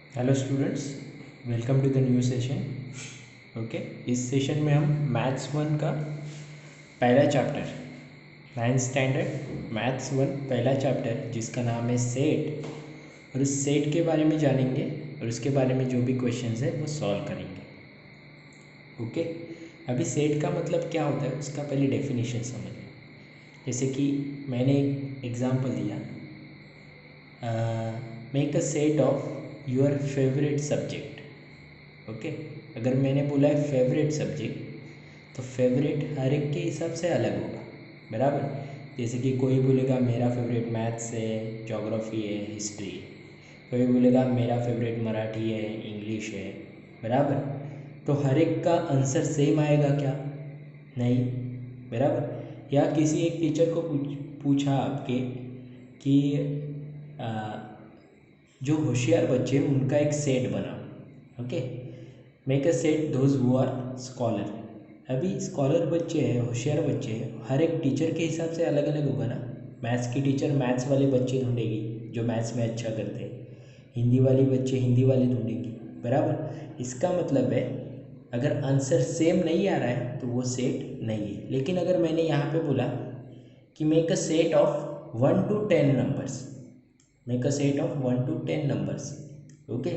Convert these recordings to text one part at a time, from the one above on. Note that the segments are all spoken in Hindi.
Hello students, welcome to the new session. Okay, इस सेशन में हम मैथ्स वन का पहला चैप्टर, नाइन्थ स्टैंडर्ड मैथ्स वन पहला चैप्टर जिसका नाम है सेट, और उस सेट के बारे में जानेंगे और उसके बारे में जो भी क्वेश्चंस है वो सॉल्व करेंगे। ओके, अभी सेट का मतलब क्या होता है उसका पहले डेफिनेशन समझिए। जैसे कि मैंने एक एग्जांपल दिया, make a set of your favourite subject. Okay, अगर मैंने बोला है फेवरेट सब्जेक्ट तो फेवरेट हर एक के हिसाब से अलग होगा, बराबर। जैसे कि कोई बोलेगा मेरा फेवरेट मैथ्स है, जोग्राफी है, हिस्ट्री है। कोई बोलेगा मेरा फेवरेट मराठी है, इंग्लिश है, बराबर। तो हर एक का आंसर सेम आएगा क्या? नहीं, बराबर। या किसी एक टीचर को पूछा आपके कि आ, जो होशियार बच्चे हैं उनका एक सेट बनाओ। Okay, make a set those who are scholar. अभी स्कॉलर बच्चे हैं, होशियार बच्चे हैं, हर एक टीचर के हिसाब से अलग अलग होगा ना। मैथ्स की टीचर मैथ्स वाले बच्चे ढूंढेगी जो मैथ्स में अच्छा करते हैं, हिंदी वाली बच्चे हिंदी वाले ढूंढेंगी, बराबर। इसका मतलब है अगर आंसर सेम नहीं आ रहा है तो वो सेट नहीं है। लेकिन अगर मैंने यहाँ पे बोला कि make a set of 1 to 10 numbers, make a set of 1 to 10 numbers. Okay,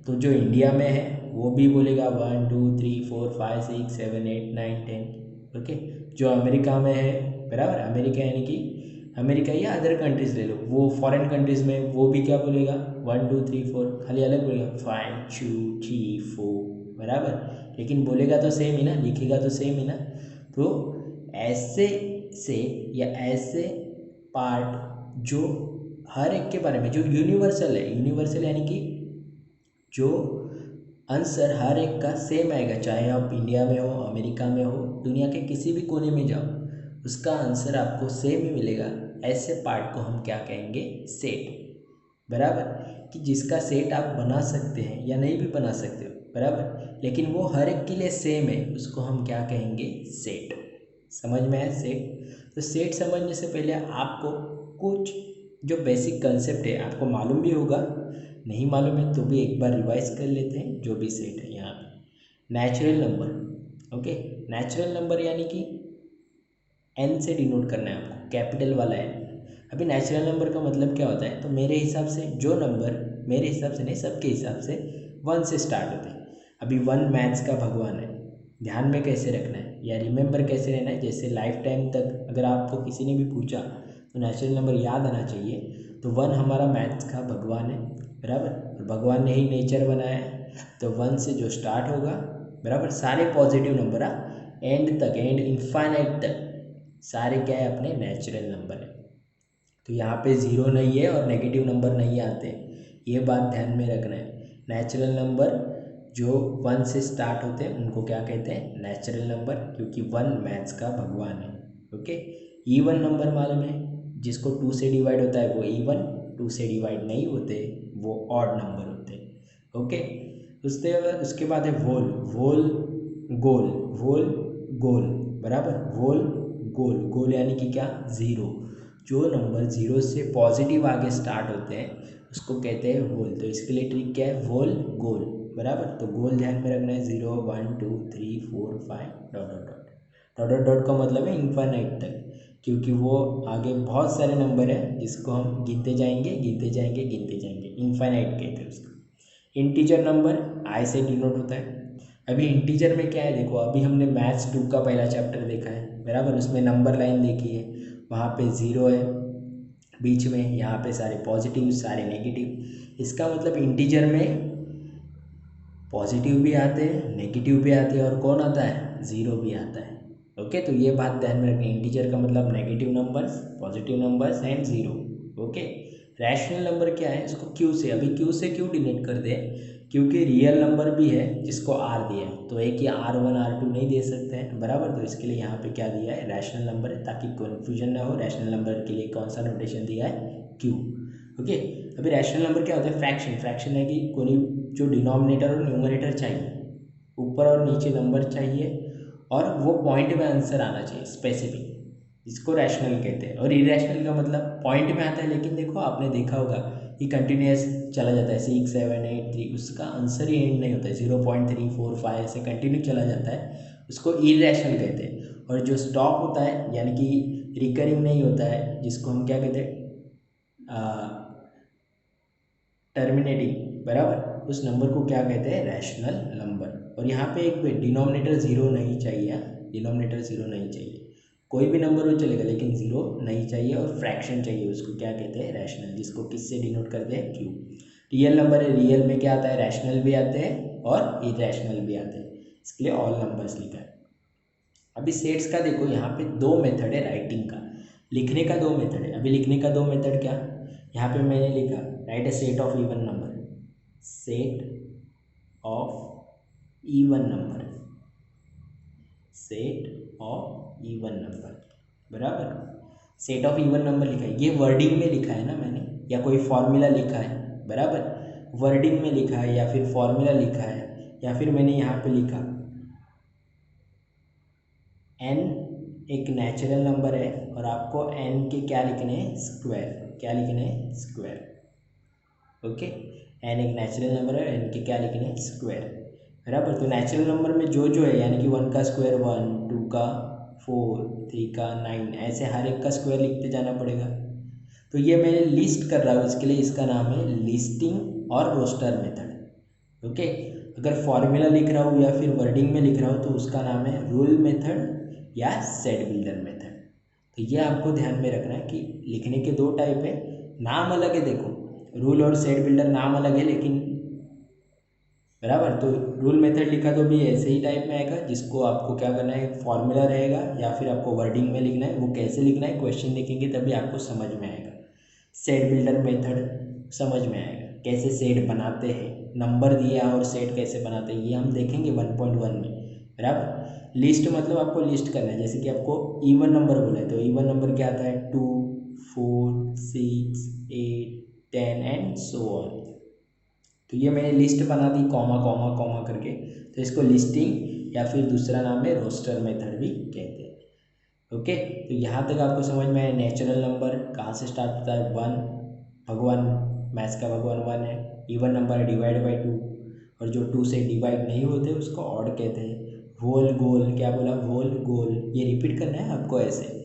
तो जो इंडिया में है वो भी बोलेगा 1 2 3 4 5 6 7 8 9 10। ओके, जो अमेरिका में है, बराबर, अमेरिका यानी कि अमेरिका या अदर कंट्रीज ले लो, वो फॉरेन कंट्रीज में वो भी क्या बोलेगा 1 2 3 4, खाली अलग बोलेगा 5 2 3 4, बराबर। लेकिन बोलेगा तो सेम ही ना, लिखेगा तो सेम ही ना। तो ऐसे से या ऐसे पार्ट जो हर एक के बारे में जो यूनिवर्सल है, यूनिवर्सल यानी कि जो आंसर हर एक का सेम आएगा, चाहे आप इंडिया में हो, अमेरिका में हो, दुनिया के किसी भी कोने में जाओ, उसका आंसर आपको सेम ही मिलेगा। ऐसे पार्ट को हम क्या कहेंगे? सेट, बराबर। कि जिसका सेट आप बना सकते हैं या नहीं भी बना सकते हो, बराबर, लेकिन वो हर एक के लिए सेम है, उसको हम क्या कहेंगे? सेट। समझ में आया सेट? तो सेट समझने से पहले आपको कुछ जो बेसिक कंसेप्ट है आपको मालूम भी होगा, नहीं मालूम है तो भी एक बार रिवाइज कर लेते हैं जो भी सेट है यहाँ पे। Natural number, okay, natural number यानी कि एन से डिनोट करना है आपको, कैपिटल वाला एन। अभी नेचुरल नंबर का मतलब क्या होता है? तो मेरे हिसाब से जो नंबर, मेरे हिसाब से नहीं, सबके हिसाब से 1 से स्टार्ट होते हैं। अभी 1 मैथ्स का भगवान है, ध्यान में कैसे रखना है या रिमेंबर कैसे रहना है, जैसे लाइफ टाइम तक अगर आपको किसी ने भी पूछा तो नेचुरल नंबर याद आना चाहिए। तो 1 हमारा मैथ्स का भगवान है, बराबर, और भगवान ने ही नेचर बनाया है। तो 1 से जो स्टार्ट होगा, बराबर, सारे पॉजिटिव नंबर एंड तक, एंड इनफाइनाइट तक सारे क्या है? अपने नेचुरल नंबर है। तो यहाँ पे ज़ीरो नहीं है और नेगेटिव नंबर नहीं आते, ये बात ध्यान में रखना है। नेचुरल नंबर जो 1 से स्टार्ट होते हैं उनको क्या कहते हैं? नेचुरल नंबर, क्योंकि 1 मैथ्स का भगवान है। ओके, इवन नंबर मालूम है, जिसको 2 से डिवाइड होता है वो इवन, 2 से डिवाइड नहीं होते वो ऑड नंबर होते हैं। ओके, उसके बाद है वोल, वोल गोल, वोल गोल, बराबर, वोल गोल, गोल यानी कि क्या? ज़ीरो। जो नंबर ज़ीरो से पॉजिटिव आगे स्टार्ट होते हैं उसको कहते हैं होल। तो इसके लिए ट्रिक क्या है? होल गोल, बराबर। तो गोल ध्यान में रखना है, 0 1 2 3 4 5 dot dot dot dot dot dot का मतलब है इनफाइनाइट तक, क्योंकि वो आगे बहुत सारे नंबर हैं जिसको हम गिनते जाएंगे गिनते जाएंगे गिनते जाएंगे, इनफाइनाइट कहते हैं उसको। इंटीजर नंबर आई से डिनोट होता है। अभी इंटीजर में क्या है देखो, अभी हमने मैथ्स 2 का पहला चैप्टर देखा है, बराबर, उसमें नंबर लाइन देखी है, वहाँ पे ज़ीरो है बीच में, यहाँ पे सारे पॉजिटिव सारे नेगेटिव। इसका मतलब इंटीजर में पॉजिटिव भी आते हैं, नेगेटिव भी आते हैं, और कौन आता है? ज़ीरो भी आता है। ओके, तो ये बात ध्यान में रखनी, इंटीजर का मतलब negative numbers, positive numbers and zero. Okay, rational number क्या है? इसको क्यू से, अभी क्यू से क्यों डिनोट कर दे? क्योंकि रियल नंबर भी है जिसको आर दिया है, तो एक ही R1 R2 नहीं दे सकते हैं, बराबर। तो इसके लिए यहाँ पे क्या दिया है? रैशनल नंबर है, ताकि कन्फ्यूजन ना हो। रैशनल नंबर के लिए कौन सा नोटेशन दिया है? क्यू। ओके, अभी रैशनल नंबर क्या होता है? फ्रैक्शन, फ्रैक्शन है कि कोई जो डिनोमिनेटर और न्यूमरेटर चाहिए, ऊपर और नीचे नंबर चाहिए, और वो पॉइंट में आंसर आना चाहिए, स्पेसिफिक। जिसको रैशनल कहते हैं। और इरेशनल का मतलब पॉइंट में आता है, लेकिन देखो आपने देखा होगा कि कंटिन्यूस चला जाता है 6 7 8 3, उसका आंसर ही एंड नहीं होता है, 0.345 ऐसे कंटिन्यू चला जाता है, उसको इरेशनल कहते हैं। और जो स्टॉप होता है यानी कि रिकरिंग नहीं होता है, जिसको हम क्या कहते हैं, टर्मिनेटिंग, बराबर, उस नंबर को क्या कहते हैं, रैशनल नंबर। और यहाँ पे एक डिनोमिनेटर ज़ीरो नहीं चाहिए, डिनोमिनेटर ज़ीरो नहीं चाहिए, कोई भी नंबर हो चलेगा लेकिन ज़ीरो नहीं चाहिए, और फ्रैक्शन चाहिए, उसको क्या कहते हैं, रैशनल, जिसको किससे डिनोट करते हैं, क्यू। रियल नंबर है, रियल में क्या आता है, रैशनल भी आते हैं और इरेशनल भी आते हैं, इसके लिए ऑल नंबर्स लिखा है। अभी सेट्स का देखो, यहाँ पे दो मेथड है राइटिंग का, लिखने का दो मेथड है। अभी लिखने का दो मेथड क्या, यहाँ पे मैंने लिखा right A set of even number, set of even number, set of even number, बराबर, सेट ऑफ इवन नंबर लिखा है, ये वर्डिंग में लिखा है ना मैंने, या कोई फॉर्मूला लिखा है, बराबर, वर्डिंग में लिखा है या फिर फॉर्मूला लिखा है, या फिर मैंने यहाँ पे लिखा n एक नेचुरल नंबर है और आपको n के क्या लिखने हैं, स्क्वायर, क्या लिखने हैं, स्क्वायर। ओके, n एक नेचुरल नंबर है, n के क्या लिखने हैं, स्क्वायर, बराबर। तो नेचुरल नंबर में जो जो है यानी कि 1 का स्क्वायर 1, 2 का 4, 3 का 9, ऐसे हर एक का स्क्वायर लिखते जाना पड़ेगा। तो ये मैं लिस्ट कर रहा हूँ, इसके लिए इसका नाम है लिस्टिंग और रोस्टर मेथड। ओके, अगर फॉर्मूला लिख रहा हूँ या फिर वर्डिंग में लिख रहा हूँ तो उसका नाम है रूल मेथड या सेट बिल्डर मेथड। तो ये आपको ध्यान में रखना है कि लिखने के दो टाइप है, नाम अलग है, देखो रूल और सेट बिल्डर नाम अलग है लेकिन, बराबर। तो रूल मेथड लिखा तो भी ऐसे ही टाइप में आएगा, जिसको आपको क्या करना है, फॉर्मूला रहेगा या फिर आपको वर्डिंग में लिखना है, वो कैसे लिखना है क्वेश्चन लिखेंगे तभी आपको समझ में आएगा। सेट बिल्डर मेथड समझ में आएगा, कैसे सेट बनाते हैं, नंबर दिया और सेट कैसे बनाते हैं ये हम देखेंगे 1.1 में, बराबर। लिस्ट मतलब आपको लिस्ट करना है, जैसे कि आपको इवन नंबर बोला है तो इवन नंबर क्या आता है, 2 4 6 8 10 एंड सो ऑन। तो ये मैंने लिस्ट बना दी कॉमा कॉमा कॉमा करके, तो इसको लिस्टिंग या फिर दूसरा नाम है रोस्टर मेथड भी कहते हैं। ओके, तो यहाँ तक आपको समझ में आया नेचुरल नंबर कहाँ से स्टार्ट होता है, 1, भगवान, मैथ्स का भगवान 1 है, इवन नंबर है डिवाइड बाई 2, और जो 2 से डिवाइड नहीं होते उसको ऑड कहते हैं। होल गोल, क्या बोला, होल गोल, ये रिपीट करना है आपको ऐसे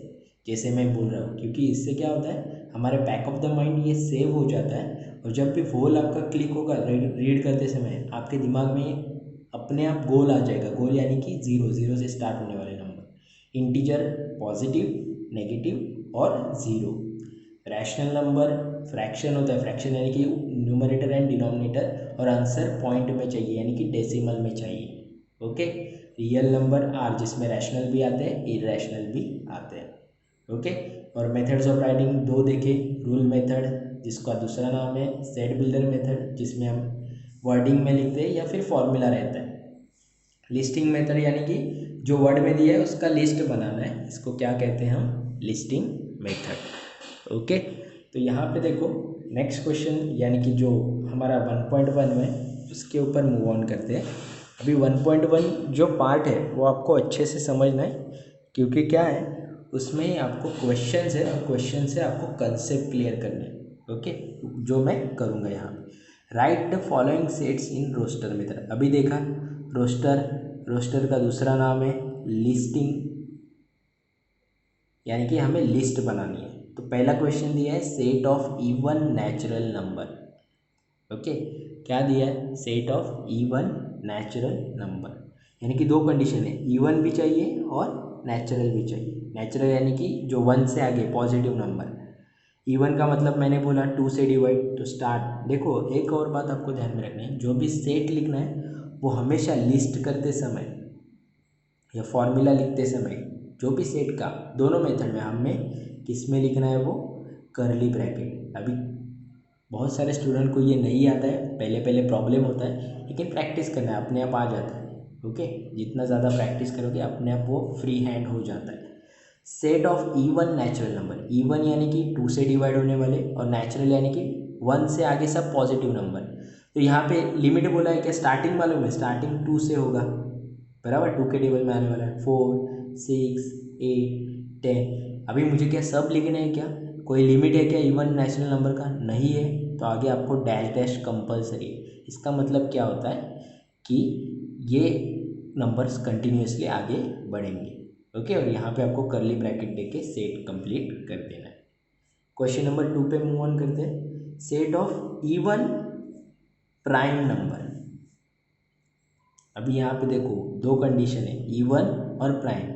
जैसे मैं बोल रहा हूँ, क्योंकि इससे क्या होता है हमारे बैक ऑफ द माइंड ये सेव हो जाता है, और जब भी होल आपका क्लिक होगा रीड करते समय आपके दिमाग में ये अपने आप गोल आ जाएगा, गोल यानी कि जीरो, जीरो से स्टार्ट होने वाले नंबर, इंटीजर, पॉजिटिव, नेगेटिव और ज़ीरो। रैशनल नंबर फ्रैक्शन होता है, फ्रैक्शन यानी कि न्यूमरेटर एंड डिनोमिनेटर, और आंसर पॉइंट में चाहिए यानी कि डेसिमल में चाहिए। ओके, रियल नंबर आर, जिसमें रैशनल भी आते हैं इरेशनल भी आते हैं। ओके, और मेथड्स ऑफ राइटिंग दो देखे, रूल मेथड जिसका दूसरा नाम है सेट बिल्डर मेथड, जिसमें हम वर्डिंग में लिखते हैं या फिर फॉर्मूला रहता है। लिस्टिंग मेथड यानी कि जो वर्ड में दिया है उसका लिस्ट बनाना है, इसको क्या कहते हैं हम, लिस्टिंग मेथड। ओके, तो यहाँ पे देखो नेक्स्ट क्वेश्चन यानी कि जो हमारा 1.1 में उसके ऊपर मूव ऑन करते हैं। अभी 1.1 जो पार्ट है वो आपको अच्छे से समझना है, क्योंकि क्या है उसमें ही आपको क्वेश्चन है और क्वेश्चन से आपको कंसेप्ट क्लियर करने हैं। ओके, जो मैं करूँगा यहाँ पे, write the following sets in roster method. अभी देखा रोस्टर, रोस्टर का दूसरा नाम है लिस्टिंग, यानी कि हमें लिस्ट बनानी है। तो पहला क्वेश्चन दिया है set of even natural number. Okay, क्या दिया है, set of even natural number, यानी कि दो कंडीशन है, इवन भी चाहिए और नेचुरल भी चाहिए। नेचुरल यानी कि जो 1 से आगे पॉजिटिव नंबर, इवन का मतलब मैंने बोला 2 से डिवाइड, तो स्टार्ट। देखो एक और बात आपको ध्यान में रखना है, जो भी सेट लिखना है वो हमेशा लिस्ट करते समय या फॉर्मूला लिखते समय, जो भी सेट का दोनों मेथड में हमें किस में लिखना है, वो करली ब्रैकेट। अभी बहुत सारे स्टूडेंट को ये नहीं आता है, पहले पहले प्रॉब्लम होता है, लेकिन प्रैक्टिस करना है, अपने आप आ जाता है। ओके, जितना ज़्यादा प्रैक्टिस करोगे अपने आप वो फ्री हैंड हो जाता है। Set of even natural number, even यानी कि 2 से डिवाइड होने वाले, और नेचुरल यानी कि 1 से आगे सब पॉजिटिव नंबर। तो यहाँ पे लिमिट बोला है क्या, स्टार्टिंग मालूम है, स्टार्टिंग 2 से होगा, बराबर, 2 के टेबल में आने वाला है, 4 6 8 10, अभी मुझे क्या सब लिखने हैं क्या, कोई लिमिट है क्या इवन नेशनल नंबर का, नहीं है। तो आगे आपको डैश डैश कंपलसरी। इसका मतलब क्या होता है कि ये नंबर्स कंटिन्यूसली आगे बढ़ेंगे। ओके, और यहाँ पे आपको करली ब्रैकेट देके सेट कंप्लीट कर देना है। क्वेश्चन नंबर 2 पे मूव ऑन करते हैं। Set of even prime number. अभी यहाँ पे देखो दो कंडीशन है, इवन और प्राइम।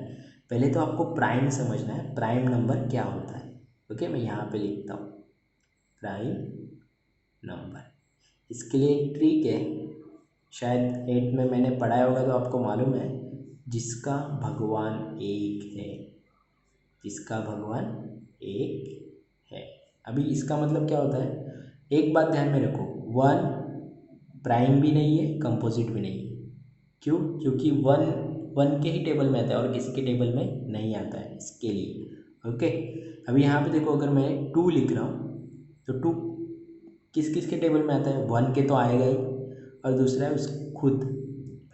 पहले तो आपको प्राइम समझना है, प्राइम नंबर क्या होता है। ओके, मैं यहाँ पे लिखता हूँ प्राइम नंबर। इसके लिए एक ट्रिक है, शायद 8 में मैंने पढ़ाया होगा तो आपको मालूम है, जिसका भगवान एक है, जिसका भगवान एक है। अभी इसका मतलब क्या होता है, एक बात ध्यान में रखो, वन प्राइम भी नहीं है, कंपोजिट भी नहीं है। क्यों? क्योंकि वन वन के ही टेबल में आता है और किसी के टेबल में नहीं आता है, इसके लिए। ओके, अभी यहाँ पे देखो, अगर मैं 2 लिख रहा हूँ तो 2 किस किस के टेबल में आता है, वन के तो आएगा ही, और दूसरा है उस खुद,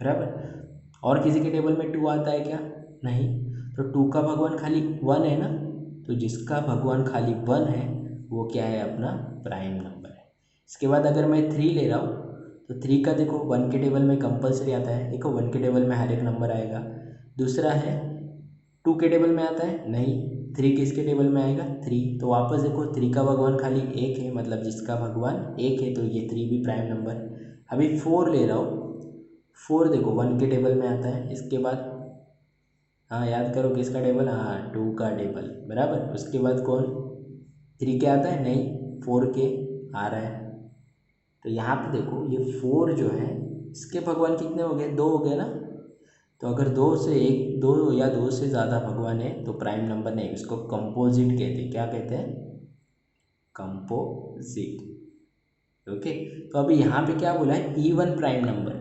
बराबर। और किसी के टेबल में 2 आता है क्या? नहीं। तो 2 का भगवान खाली 1 है ना, तो जिसका भगवान खाली 1 है वो क्या है, अपना प्राइम नंबर है। इसके बाद अगर मैं 3 ले रहा हूँ तो 3 का देखो 1 के टेबल में कंपलसरी आता है, देखो 1 के टेबल में हर एक नंबर आएगा। दूसरा है 2 के टेबल में आता है, नहीं। 3 किसके टेबल में आएगा, 3। तो वापस देखो 3 का भगवान खाली 1 है, मतलब जिसका भगवान 1 है तो ये 3 भी प्राइम नंबर। अभी 4 ले रहा हूँ, 4 देखो 1 के टेबल में आता है। इसके बाद हाँ याद करो किसका टेबल, हाँ 2 का टेबल, बराबर। उसके बाद कौन, 3 के आता है, नहीं 4 के आ रहा है। तो यहाँ पे देखो ये 4 जो है इसके भगवान कितने हो गए, 2 हो गए ना। तो अगर 2 से एक, 2 या 2 से ज़्यादा भगवान है तो प्राइम नंबर नहीं, इसको कंपोजिट कहते हैं। क्या कहते हैं, कंपोजिट। ओके, तो अभी यहाँ पे क्या बोला है, इवन प्राइम नंबर।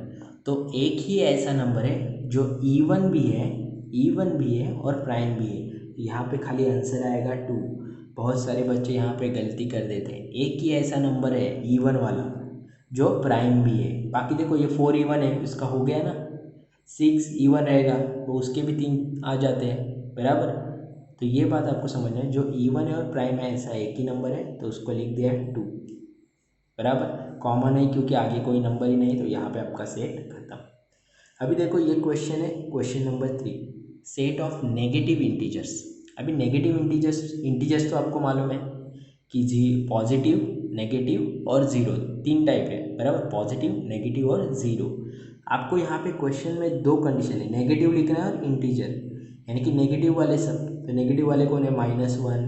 तो एक ही ऐसा नंबर है जो इवन भी है, इवन भी है और प्राइम भी है। यहाँ पे खाली आंसर आएगा 2। बहुत सारे बच्चे यहाँ पे गलती कर देते हैं, एक ही ऐसा नंबर है इवन वाला जो प्राइम भी है। बाकी देखो ये 4 इवन है, इसका हो गया ना। 6 इवन रहेगा तो उसके भी 3 आ जाते हैं, बराबर। तो ये बात आपको समझना है, जो इवन है और प्राइम है ऐसा एक ही नंबर है तो उसको लिख दिया है 2, बराबर। कॉमन है क्योंकि आगे कोई नंबर ही नहीं, तो यहाँ पे आपका सेट खत्म। अभी देखो ये क्वेश्चन है, question number 3, set of negative integers. अभी नेगेटिव इंटीजर्स, इंटीजर्स तो आपको मालूम है कि जी पॉजिटिव, नेगेटिव और ज़ीरो, 3 टाइप है, बराबर। पॉजिटिव, नेगेटिव और ज़ीरो। आपको यहाँ पे क्वेश्चन में 2 कंडीशन है, नेगेटिव लिखना है और इंटीजर, यानी कि नेगेटिव वाले सब। तो नेगेटिव वाले कौन है, -1,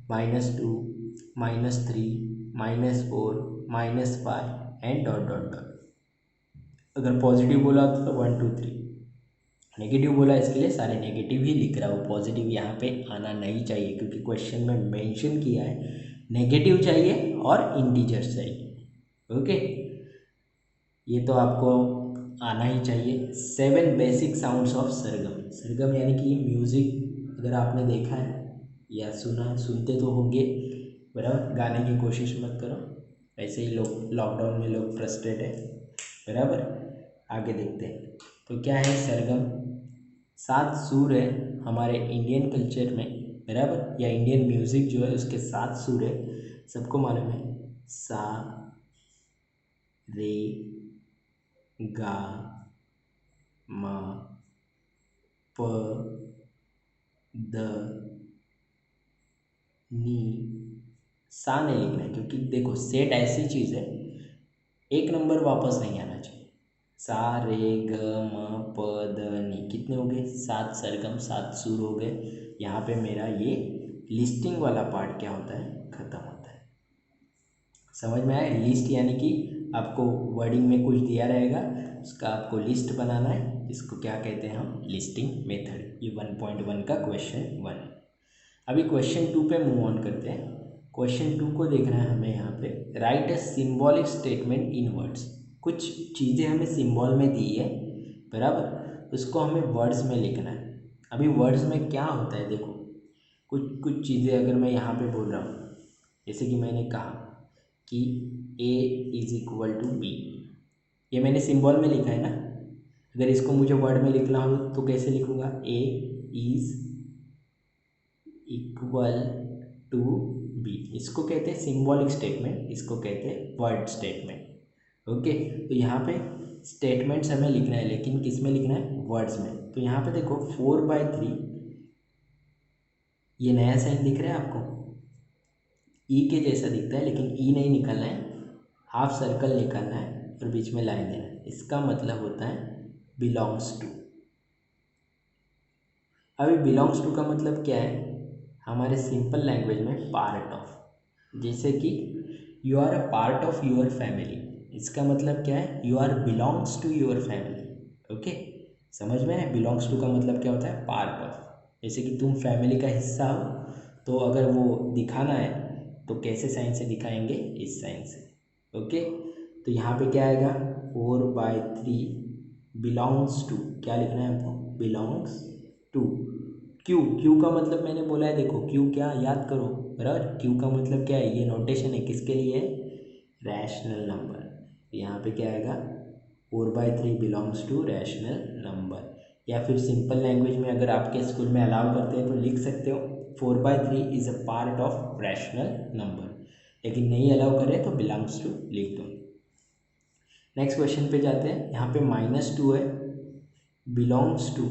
-2, -3, -4, -5 एंड डॉट डॉट डॉट। अगर पॉजिटिव बोला तो 1 2 3, नेगेटिव बोला इसके लिए सारे नेगेटिव ही लिख रहा हूँ, पॉजिटिव यहाँ पे आना नहीं चाहिए क्योंकि क्वेश्चन में मेंशन किया है नेगेटिव चाहिए और इंटीजर्स चाहिए। ओके, ये तो आपको आना ही चाहिए। 7 बेसिक साउंड्स ऑफ सरगम। सरगम यानी कि म्यूज़िक, अगर आपने देखा है या सुना, सुनते तो होंगे, बराबर। गाने की कोशिश मत करो, ऐसे ही लोग लॉकडाउन में लोग फ्रस्ट्रेट है, बराबर। आगे देखते हैं तो क्या है सरगम। 7 सुर है हमारे इंडियन कल्चर में, बराबर, या इंडियन म्यूज़िक जो है उसके 7 सुर है, सबको मालूम है। सा, रे, गा, मा, प, द, नी। सा नहीं लिखना है क्योंकि देखो सेट ऐसी चीज़ है, एक नंबर वापस नहीं आना चाहिए। सा, रे, ग, म, प, द, नी, कितने हो गए, 7 सरगम, 7 सुर हो गए। यहाँ पे मेरा ये लिस्टिंग वाला पार्ट क्या होता है, खत्म होता है। समझ में आया, लिस्ट यानी कि आपको वर्डिंग में कुछ दिया रहेगा, उसका आपको लिस्ट बनाना है, इसको क्या कहते हैं हम, लिस्टिंग मेथड। ये 1.1 का क्वेश्चन 1। अभी क्वेश्चन 2 पे मूव ऑन करते हैं। क्वेश्चन 2 को देखना है हमें यहाँ पे, right a symbolic statement in words. कुछ चीज़ें हमें सिंबल में दी है, बराबर, उसको हमें वर्ड्स में लिखना है। अभी वर्ड्स में क्या होता है देखो, कुछ कुछ चीज़ें अगर मैं यहाँ पे बोल रहा हूँ, जैसे कि मैंने कहा कि A = B, ये मैंने सिंबल में लिखा है ना। अगर इसको मुझे वर्ड में लिखना हो तो कैसे लिखूँगा, A is equal to B, इसको कहते हैं सिंबॉलिक स्टेटमेंट, इसको कहते हैं वर्ड स्टेटमेंट। ओके, तो यहाँ पे स्टेटमेंट्स हमें लिखना है, लेकिन किस में लिखना है, वर्ड्स में। तो यहाँ पे देखो 4/3, ये नया साइन दिख रहा है आपको, ई के जैसा दिखता है, लेकिन ई नहीं निकालना है, हाफ सर्कल निकालना है और बीच में लाइन देना है। इसका मतलब होता है बिलोंग्स टू। अभी बिलोंग्स टू का मतलब क्या है, हमारे सिंपल लैंग्वेज में पार्ट ऑफ, जैसे कि you are a part of your family, इसका मतलब क्या है, you are belongs to your family. Okay, समझ में है, बिलोंग्स टू का मतलब क्या होता है, पार्ट ऑफ। जैसे कि तुम फैमिली का हिस्सा हो, तो अगर वो दिखाना है तो कैसे साइन से दिखाएंगे, इस साइन से। ओके, तो यहाँ पे क्या आएगा, 4/3 बिलोंग्स टू, क्या लिखना है आपको, बिलोंग्स टू। क्यू, क्यू का मतलब मैंने बोला है, देखो क्यू क्या, याद करो बराबर, क्यू का मतलब क्या है, ये नोटेशन है किसके लिए, रैशनल नंबर। यहाँ पे क्या आएगा, 4/3 बिलोंग्स टू रैशनल नंबर। या फिर सिंपल लैंग्वेज में अगर आपके स्कूल में अलाउ करते हैं तो लिख सकते हो 4/3 is a part of rational number, लेकिन नहीं अलाउ करें तो बिलोंग्स टू लिख दो। नेक्स्ट क्वेश्चन पे जाते हैं। यहाँ पे -2 है, बिलोंग्स टू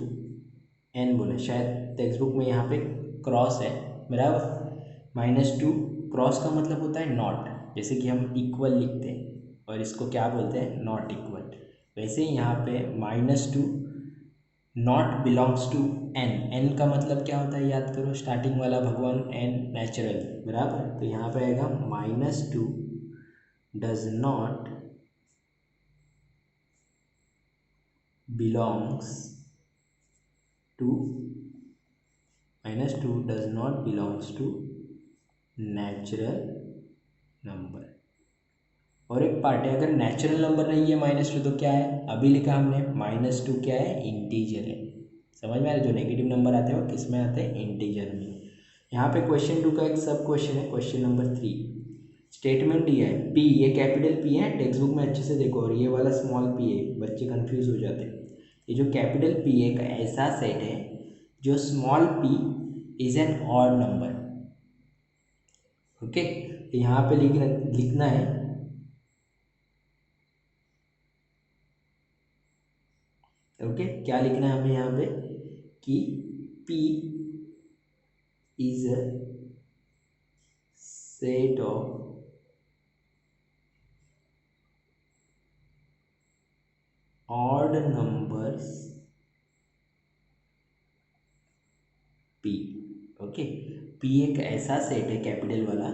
एन बोले, शायद टेक्स्ट बुक में यहाँ पे क्रॉस है बराबर। -2 क्रॉस का मतलब होता है नॉट, जैसे कि हम इक्वल लिखते हैं और इसको क्या बोलते हैं, नॉट इक्वल। वैसे ही यहाँ पे -2 not belongs to N, N का मतलब क्या होता है, याद करो, स्टार्टिंग वाला भगवान एन, नेचुरल बराबर। तो यहाँ पे आएगा -2 does not belongs to, -2 does not belongs to natural number. और एक पार्ट है, अगर नेचुरल नंबर नहीं है -2 तो क्या है, अभी लिखा हमने, -2 क्या है, इंटीजर है। समझ में आ रहा है, जो नेगेटिव नंबर आते हैं वो किस में आते हैं, इंटीजर में। यहाँ पे क्वेश्चन 2 का एक सब क्वेश्चन है, क्वेश्चन नंबर 3। स्टेटमेंट दिया है पी, ये कैपिटल पी है, टेक्स्ट बुक में अच्छे से देखो, और ये वाला स्मॉल पी है, बच्चे कंफ्यूज हो जाते हैं। ये जो कैपिटल पी है एक ऐसा सेट है जो small P is an odd number. Okay, तो यहाँ पे लिखना है, ओके क्या लिखना है हमें यहाँ पे, कि P is a set of odd numbers P। Okay, P एक ऐसा सेट है कैपिटल वाला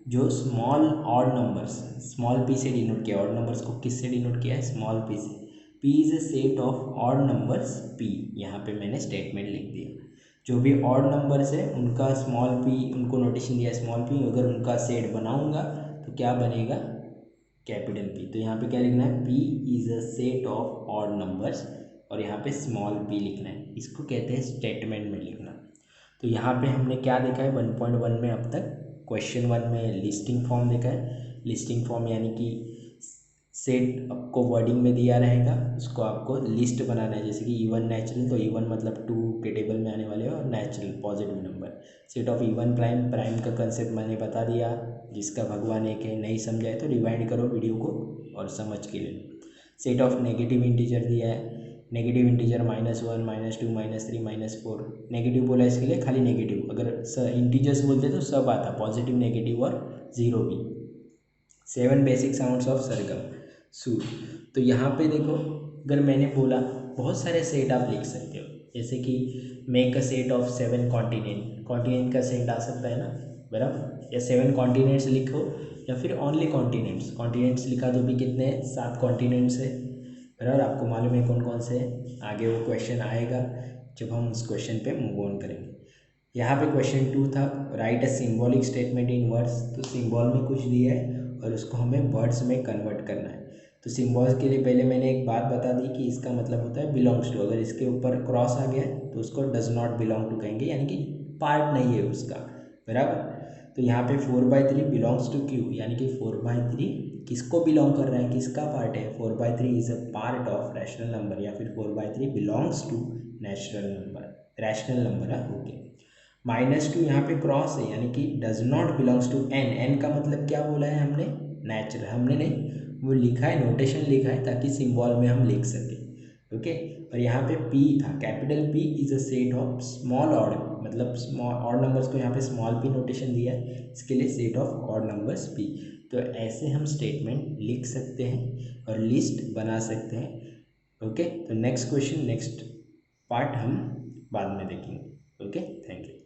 जो small odd numbers, small p से डिनोट किया, ऑड नंबर्स को किस से डिनोट किया है, स्मॉल p से। P is a set of odd numbers P, यहाँ पे मैंने स्टेटमेंट लिख दिया। जो भी ऑड नंबर्स है उनका स्मॉल p, उनको नोटेशन दिया स्मॉल p, अगर उनका सेट बनाऊंगा तो क्या बनेगा, कैपिटल P। तो यहाँ पे क्या लिखना है, P is a set of odd numbers, और यहाँ पे स्मॉल p लिखना है, इसको कहते हैं स्टेटमेंट में लिखना। तो यहाँ पे हमने क्या देखा है 1.1 में अब तक, क्वेश्चन 1 में लिस्टिंग फॉर्म देखा है। लिस्टिंग फॉर्म यानी कि सेट आपको वर्डिंग में दिया रहेगा, उसको आपको लिस्ट बनाना है, जैसे कि इवन नेचुरल, तो इवन मतलब 2 के टेबल में आने वाले हो, और natural positive number. Set of even prime, prime का कंसेप्ट मैंने बता दिया, जिसका भगवान एक है, नहीं समझाए तो रिवाइंड करो वीडियो को और समझ के ले लो। सेट ऑफ नेगेटिव इंटीजर दिया है, नेगेटिव इंटीजर -1 -2 -3 -4, नेगेटिव बोला इसके लिए खाली नेगेटिव, अगर इंटीजर्स बोलते तो सब आता, पॉजिटिव नेगेटिव और जीरो भी। 7 बेसिक साउंड्स ऑफ सरगम सूर। तो यहाँ पे देखो, अगर मैंने बोला बहुत सारे सेट आप लिख सकते हो, जैसे कि make a set of 7 continent, continent का सेट आ सकता है ना बराबर, या 7 कॉन्टिनेंट्स लिखो, या फिर ओनली कॉन्टिनेंट्स, कॉन्टिनेंट्स लिखा तो भी कितने हैं, 7 कॉन्टिनेंट्स है बराबर। आपको मालूम है कौन कौन से हैं, आगे वो क्वेश्चन आएगा जब हम उस क्वेश्चन पे मूव ऑन करेंगे। यहाँ पे क्वेश्चन 2 था, right a symbolic statement in words, तो सिंबल में कुछ दिया है और उसको हमें वर्ड्स में कन्वर्ट करना है। तो सिंबल्स के लिए पहले मैंने एक बात बता दी कि इसका मतलब होता है बिलोंग्स टू, अगर इसके ऊपर क्रॉस आ गया तो उसको डज नॉट बिलोंग टू कहेंगे, यानी कि पार्ट नहीं है उसका बराबर। तो यहाँ पे 4/3 बिलोंग्स टू क्यू, यानी कि 4/3 किसको बिलोंग कर रहा है, किसका पार्ट है, 4/3 is a part of rational number, या फिर 4/3 belongs to natural number, rational number है। ओके, -2 यहाँ पे क्रॉस है यानी कि does not belongs to N. N का मतलब क्या बोला है हमने, नेचुरल, हमने नहीं, वो लिखा है, नोटेशन लिखा है ताकि सिंबल में हम लिख सकें। ओके, और यहाँ पे पी था, capital P is a set of small odd, मतलब स्मॉल ऑड नंबर्स को यहाँ पे स्मॉल पी नोटेशन दिया है, इसके लिए set of odd numbers P. तो ऐसे हम स्टेटमेंट लिख सकते हैं और लिस्ट बना सकते हैं। ओके, तो नेक्स्ट क्वेश्चन, नेक्स्ट पार्ट हम बाद में देखेंगे। Okay, thank you.